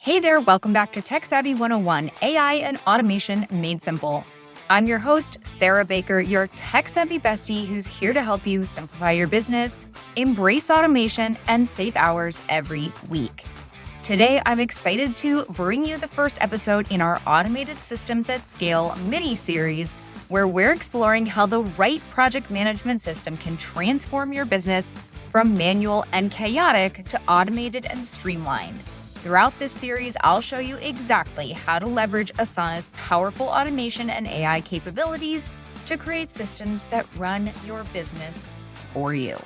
Hey there, welcome back to Tech Savvy 101, AI and Automation Made Simple. I'm your host, Sarah Baker, your tech savvy bestie who's here to help you simplify your business, embrace automation, and save hours every week. Today, I'm excited to bring you the first episode in our Automated Systems at Scale mini-series, where we're exploring how the right project management system can transform your business from manual and chaotic to automated and streamlined. Throughout this series, I'll show you exactly how to leverage Asana's powerful automation and AI capabilities to create systems that run your business for you.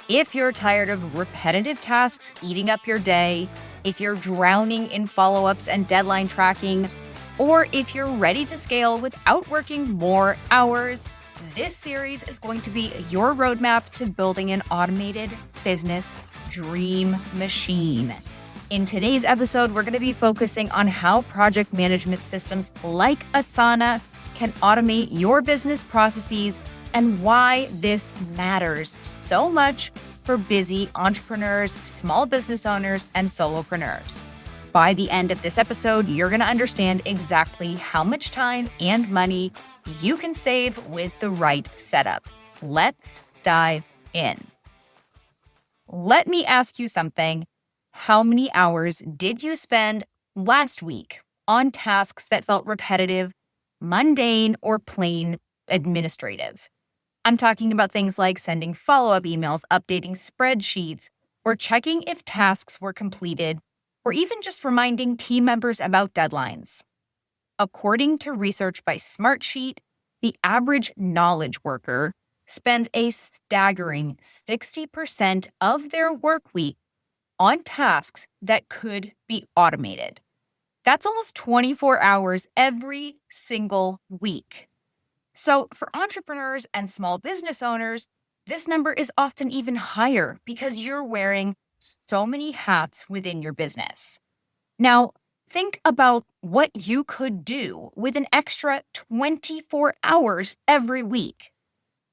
If you're tired of repetitive tasks eating up your day, if you're drowning in follow-ups and deadline tracking, or if you're ready to scale without working more hours, this series is going to be your roadmap to building an automated business dream machine. In today's episode, we're going to be focusing on how project management systems like Asana can automate your business processes and why this matters so much for busy entrepreneurs, small business owners, and solopreneurs. By the end of this episode, you're going to understand exactly how much time and money you can save with the right setup. Let's dive in. Let me ask you something. How many hours did you spend last week on tasks that felt repetitive, mundane, or plain administrative? I'm talking about things like sending follow-up emails, updating spreadsheets, or checking if tasks were completed, or even just reminding team members about deadlines. According to research by Smartsheet, the average knowledge worker spends a staggering 60% of their work week on tasks that could be automated. That's almost 24 hours every single week. So for entrepreneurs and small business owners, this number is often even higher because you're wearing so many hats within your business. Now, think about what you could do with an extra 24 hours every week.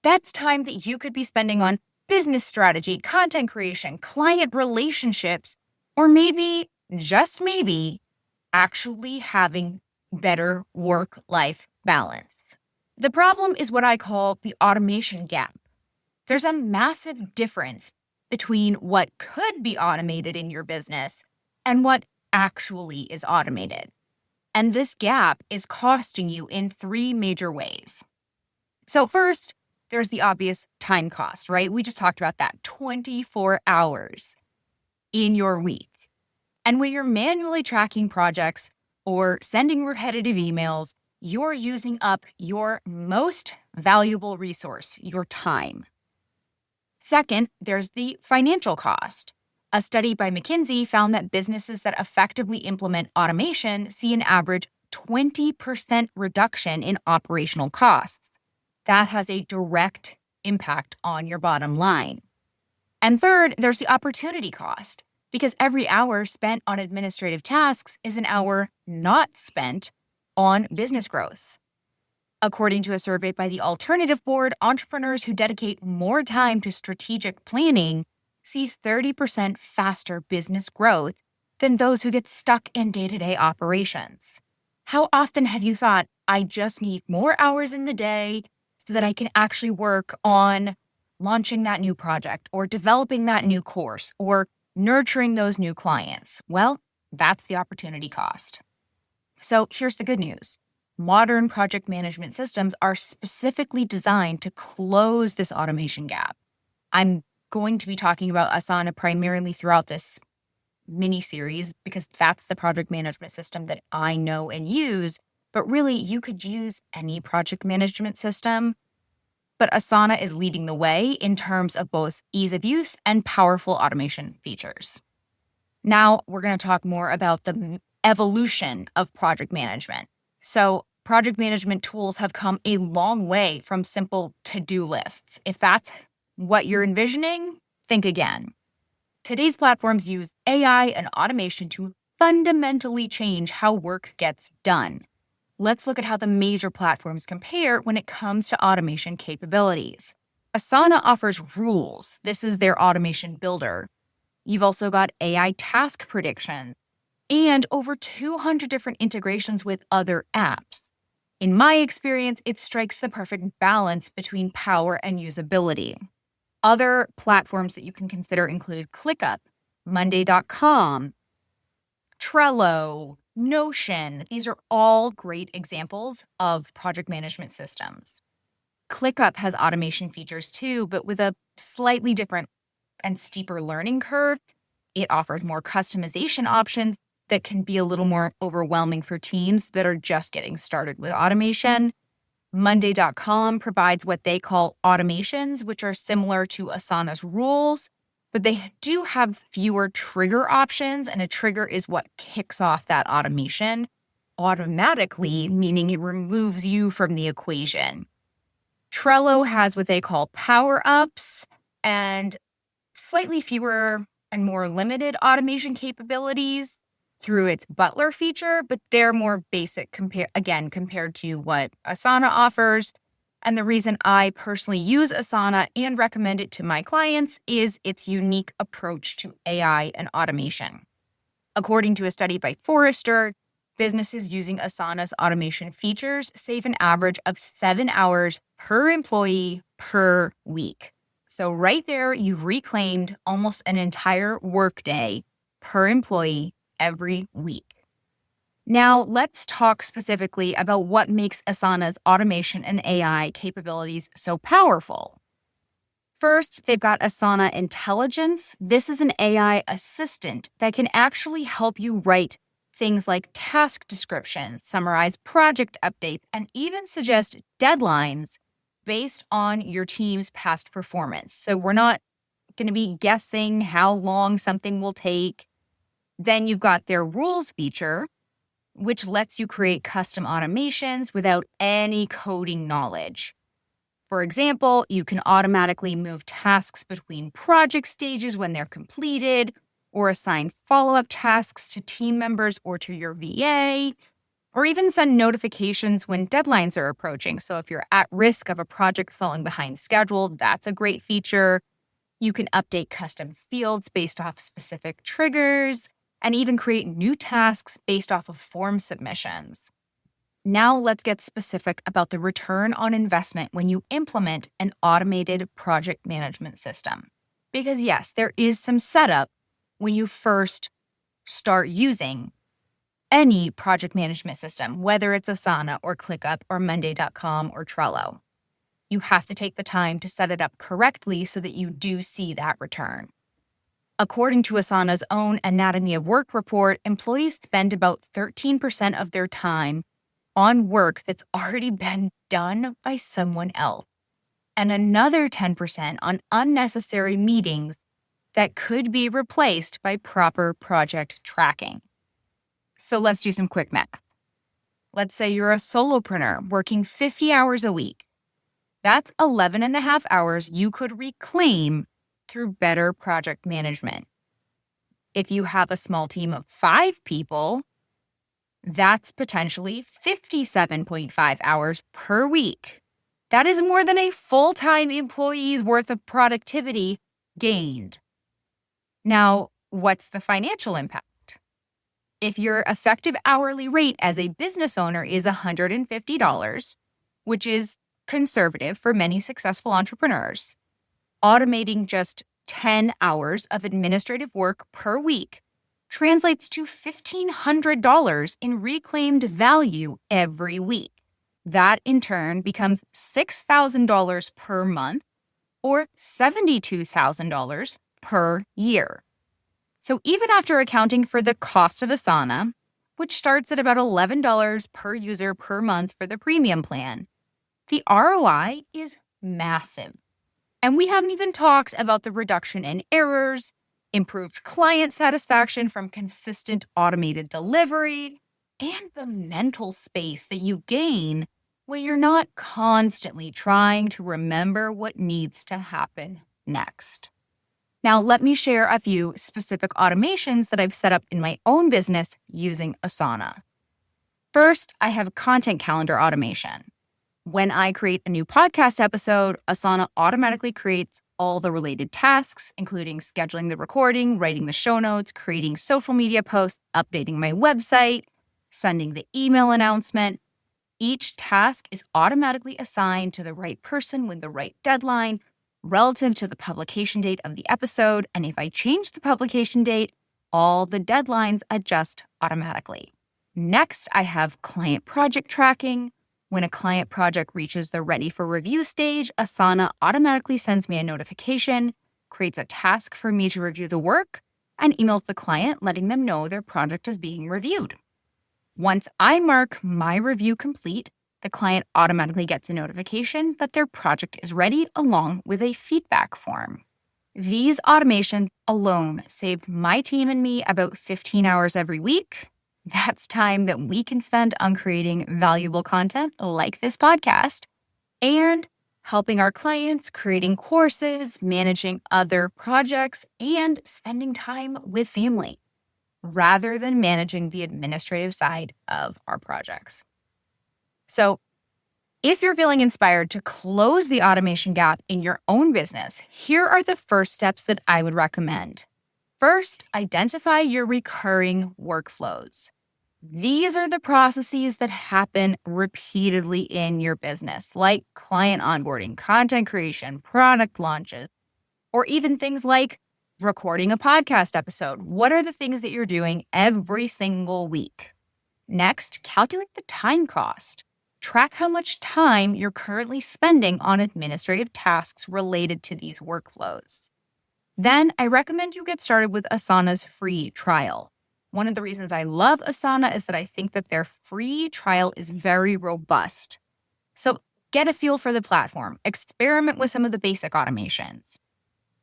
That's time that you could be spending on business strategy, content creation, client relationships, or maybe, just maybe, actually having better work-life balance. The problem is what I call the automation gap. There's a massive difference between what could be automated in your business and what actually is automated. And this gap is costing you in three major ways. So first, there's the obvious time cost, right? We just talked about that, 24 hours in your week. And when you're manually tracking projects or sending repetitive emails, you're using up your most valuable resource, your time. Second, there's the financial cost. A study by McKinsey found that businesses that effectively implement automation see an average 20% reduction in operational costs. That has a direct impact on your bottom line. And third, there's the opportunity cost, because every hour spent on administrative tasks is an hour not spent on business growth. According to a survey by the Alternative Board, entrepreneurs who dedicate more time to strategic planning see 30% faster business growth than those who get stuck in day-to-day operations. How often have you thought, I just need more hours in the day so that I can actually work on launching that new project or developing that new course or nurturing those new clients? Well, that's the opportunity cost. So here's the good news. Modern project management systems are specifically designed to close this automation gap. I'm going to be talking about Asana primarily throughout this mini-series because that's the project management system that I know and use. But really, you could use any project management system, but Asana is leading the way in terms of both ease of use and powerful automation features. Now, we're going to talk more about the evolution of project management. So, project management tools have come a long way from simple to-do lists. If that's what you're envisioning, think again. Today's platforms use AI and automation to fundamentally change how work gets done. Let's look at how the major platforms compare when it comes to automation capabilities. Asana offers rules. This is their automation builder. You've also got AI task predictions, and over 200 different integrations with other apps. In my experience, it strikes the perfect balance between power and usability. Other platforms that you can consider include ClickUp, Monday.com, Trello, Notion. These are all great examples of project management systems. ClickUp has automation features too, but with a slightly different and steeper learning curve. It offers more customization options that can be a little more overwhelming for teams that are just getting started with automation. Monday.com provides what they call automations, which are similar to Asana's rules, but they do have fewer trigger options, and a trigger is what kicks off that automation automatically, meaning it removes you from the equation. Trello has what they call power-ups and slightly fewer and more limited automation capabilities through its Butler feature, but they're more basic compared to what Asana offers. And the reason I personally use Asana and recommend it to my clients is its unique approach to AI and automation. According to a study by Forrester, businesses using Asana's automation features save an average of 7 hours per employee per week. So right there, you've reclaimed almost an entire workday per employee every week. Now, let's talk specifically about what makes Asana's automation and AI capabilities so powerful. First, they've got Asana Intelligence. This is an AI assistant that can actually help you write things like task descriptions, summarize project updates, and even suggest deadlines based on your team's past performance. So we're not going to be guessing how long something will take. Then you've got their rules feature, which lets you create custom automations without any coding knowledge. For example, you can automatically move tasks between project stages when they're completed, or assign follow-up tasks to team members or to your VA, or even send notifications when deadlines are approaching. So if you're at risk of a project falling behind schedule, that's a great feature. You can update custom fields based off specific triggers, and even create new tasks based off of form submissions. Now let's get specific about the return on investment when you implement an automated project management system. Because yes, there is some setup when you first start using any project management system, whether it's Asana or ClickUp or Monday.com or Trello. You have to take the time to set it up correctly so that you do see that return. According to Asana's own Anatomy of Work report, employees spend about 13% of their time on work that's already been done by someone else, and another 10% on unnecessary meetings that could be replaced by proper project tracking. So let's do some quick math. Let's say you're a solopreneur working 50 hours a week. That's 11 and a half hours you could reclaim through better project management. If you have a small team of 5 people, that's potentially 57.5 hours per week. That is more than a full-time employee's worth of productivity gained. Now, what's the financial impact? If your effective hourly rate as a business owner is $150, which is conservative for many successful entrepreneurs, automating just 10 hours of administrative work per week translates to $1,500 in reclaimed value every week. That in turn becomes $6,000 per month or $72,000 per year. So even after accounting for the cost of Asana, which starts at about $11 per user per month for the premium plan, the ROI is massive. And we haven't even talked about the reduction in errors, improved client satisfaction from consistent automated delivery, and the mental space that you gain when you're not constantly trying to remember what needs to happen next. Now, let me share a few specific automations that I've set up in my own business using Asana. First, I have content calendar automation. When I create a new podcast episode, Asana automatically creates all the related tasks, including scheduling the recording, writing the show notes, creating social media posts, updating my website, sending the email announcement. Each task is automatically assigned to the right person with the right deadline relative to the publication date of the episode. And if I change the publication date, all the deadlines adjust automatically. Next, I have client project tracking. When a client project reaches the ready for review stage, Asana automatically sends me a notification, creates a task for me to review the work, and emails the client letting them know their project is being reviewed. Once I mark my review complete, the client automatically gets a notification that their project is ready along with a feedback form. These automations alone saved my team and me about 15 hours every week. That's time that we can spend on creating valuable content like this podcast and helping our clients, creating courses, managing other projects, and spending time with family rather than managing the administrative side of our projects. So if you're feeling inspired to close the automation gap in your own business, here are the first steps that I would recommend. First, identify your recurring workflows. These are the processes that happen repeatedly in your business, like client onboarding, content creation, product launches, or even things like recording a podcast episode. What are the things that you're doing every single week? Next, calculate the time cost. Track how much time you're currently spending on administrative tasks related to these workflows. Then I recommend you get started with Asana's free trial. One of the reasons I love Asana is that I think that their free trial is very robust. So get a feel for the platform, experiment with some of the basic automations.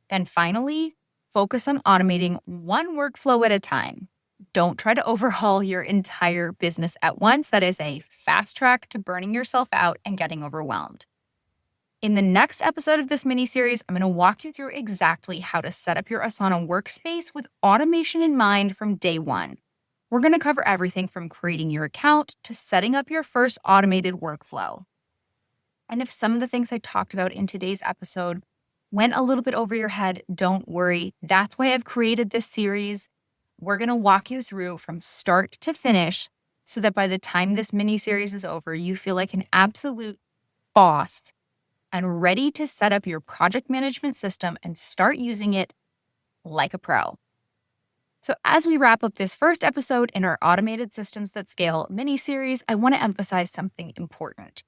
Then finally, focus on automating one workflow at a time. Don't try to overhaul your entire business at once. That is a fast track to burning yourself out and getting overwhelmed. In the next episode of this mini-series, I'm going to walk you through exactly how to set up your Asana workspace with automation in mind from day one. We're going to cover everything from creating your account to setting up your first automated workflow. And if some of the things I talked about in today's episode went a little bit over your head, don't worry. That's why I've created this series. We're going to walk you through from start to finish so that by the time this mini-series is over, you feel like an absolute boss and ready to set up your project management system and start using it like a pro. So as we wrap up this first episode in our Automated Systems That Scale mini-series, I want to emphasize something important.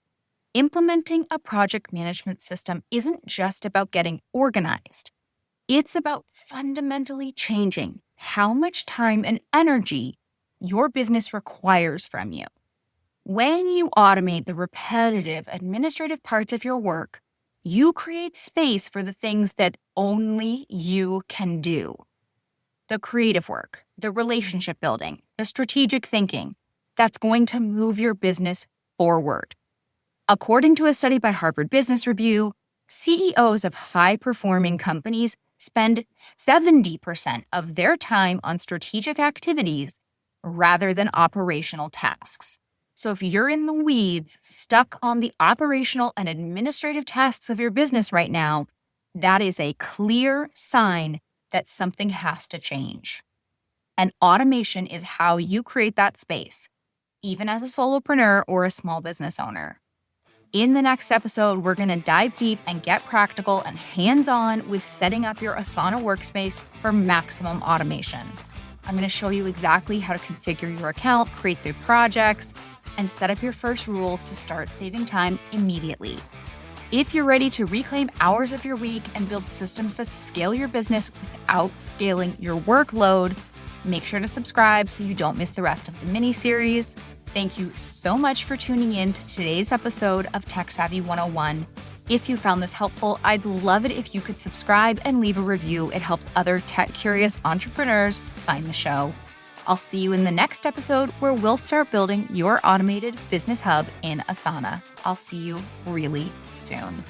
Implementing a project management system isn't just about getting organized. It's about fundamentally changing how much time and energy your business requires from you. When you automate the repetitive administrative parts of your work, you create space for the things that only you can do. The creative work, the relationship building, the strategic thinking that's going to move your business forward. According to a study by Harvard Business Review, CEOs of high-performing companies spend 70% of their time on strategic activities rather than operational tasks. So if you're in the weeds, stuck on the operational and administrative tasks of your business right now, that is a clear sign that something has to change. And automation is how you create that space, even as a solopreneur or a small business owner. In the next episode, we're going to dive deep and get practical and hands-on with setting up your Asana workspace for maximum automation. I'm going to show you exactly how to configure your account, create the projects, and set up your first rules to start saving time immediately. If you're ready to reclaim hours of your week and build systems that scale your business without scaling your workload, make sure to subscribe so you don't miss the rest of the mini-series. Thank you so much for tuning in to today's episode of Tech Savvy 101. If you found this helpful, I'd love it if you could subscribe and leave a review. It helped other tech-curious entrepreneurs find the show. I'll see you in the next episode where we'll start building your automated business hub in Asana. I'll see you really soon.